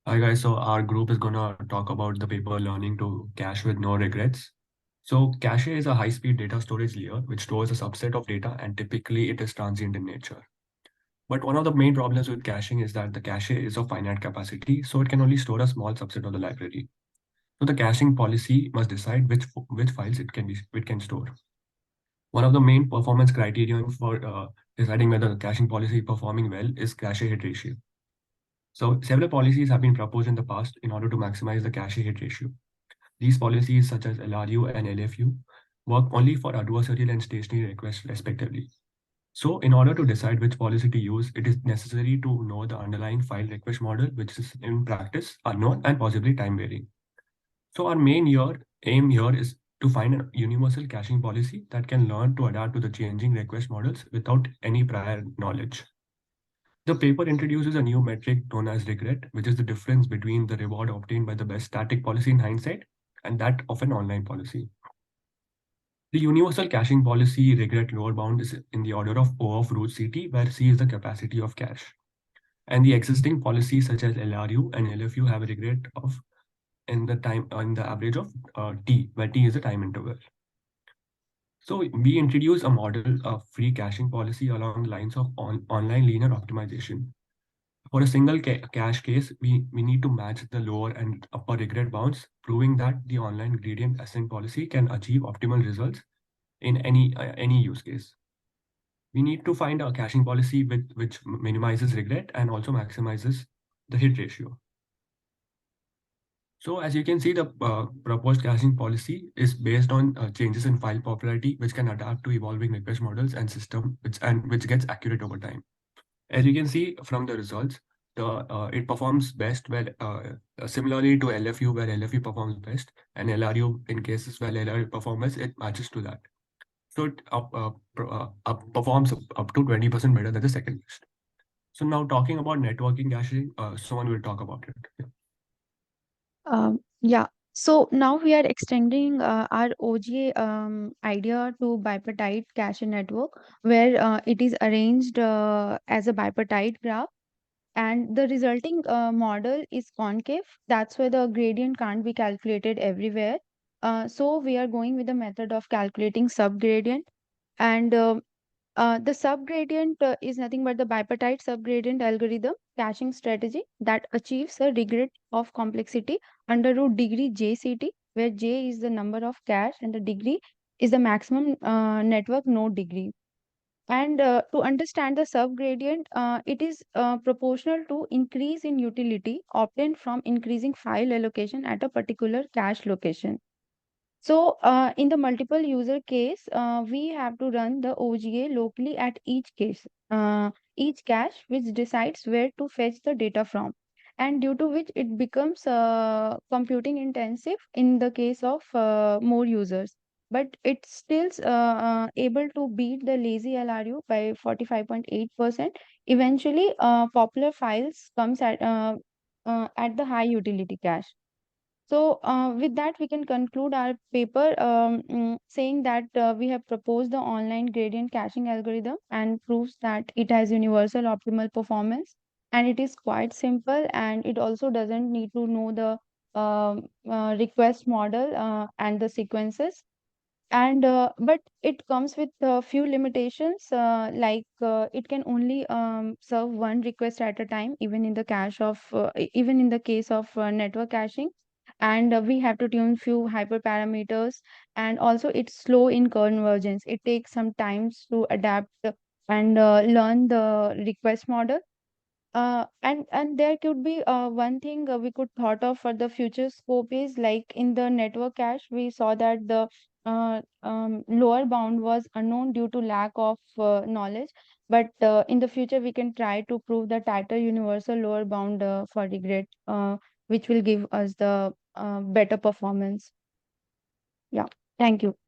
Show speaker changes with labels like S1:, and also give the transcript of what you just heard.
S1: Hi guys, so our group is gonna talk about the paper learning to cache with no regrets. So cache is a high-speed data storage layer which stores a subset of data and typically it is transient in nature. But one of the main problems with caching is that the cache is of finite capacity, so it can only store a small subset of the library. So the caching policy must decide which files it can store. One of the main performance criterion for deciding whether the caching policy is performing well is cache hit ratio. So several policies have been proposed in the past in order to maximize the cache hit ratio. These policies, such as LRU and LFU, work only for adversarial and stationary requests respectively. So in order to decide which policy to use, it is necessary to know the underlying file request model, which is in practice unknown and possibly time varying. So our aim here is to find a universal caching policy that can learn to adapt to the changing request models without any prior knowledge. The paper introduces a new metric known as regret, which is the difference between the reward obtained by the best static policy in hindsight and that of an online policy. The universal caching policy regret lower bound is in the order of O of root CT, where C is the capacity of cache. And the existing policies such as LRU and LFU have a regret of in the average of T, where T is the time interval. So we introduce a model of free caching policy along the lines of online linear optimization. For a single cache case, we need to match the lower and upper regret bounds, proving that the online gradient ascent policy can achieve optimal results in any use case. We need to find a caching policy which minimizes regret and also maximizes the hit ratio. So as you can see, the proposed caching policy is based on changes in file popularity, which can adapt to evolving request models and system, which gets accurate over time. As you can see from the results, it performs best where similarly to LFU, where LFU performs best, and LRU in cases where LRU performs, it matches to that. So it performs up to 20% better than the second best. So now talking about networking caching, someone will talk about it. Yeah.
S2: Yeah. So now we are extending our OGA idea to bipartite cache network, where it is arranged as a bipartite graph, and the resulting model is concave. That's where the gradient can't be calculated everywhere. So we are going with the method of calculating subgradient, and the subgradient is nothing but the bipartite subgradient algorithm caching strategy that achieves a regret of complexity under root degree JCT, where J is the number of cache and the degree is the maximum network node degree. And to understand the subgradient, it is proportional to increase in utility obtained from increasing file allocation at a particular cache location. So, in the multiple user case, we have to run the OGA locally at each cache, which decides where to fetch the data from, and due to which it becomes computing intensive in the case of more users. But it's still able to beat the lazy LRU by 45.8%. Eventually, popular files comes at the high utility cache. So, with that, we can conclude our paper saying that we have proposed the online gradient caching algorithm and proves that it has universal optimal performance, and it is quite simple, and it also doesn't need to know the request model and the sequences. And but it comes with a few limitations, it can only serve one request at a time, even in the even in the case of network caching, and we have to tune few hyperparameters, and also it's slow in convergence. It takes some times to adapt and learn the request model. And there could be one thing we could thought of for the future scope is like in the network cache, we saw that the lower bound was unknown due to lack of knowledge. But in the future, we can try to prove the tighter universal lower bound for regret, which will give us the better performance. Yeah. Thank you.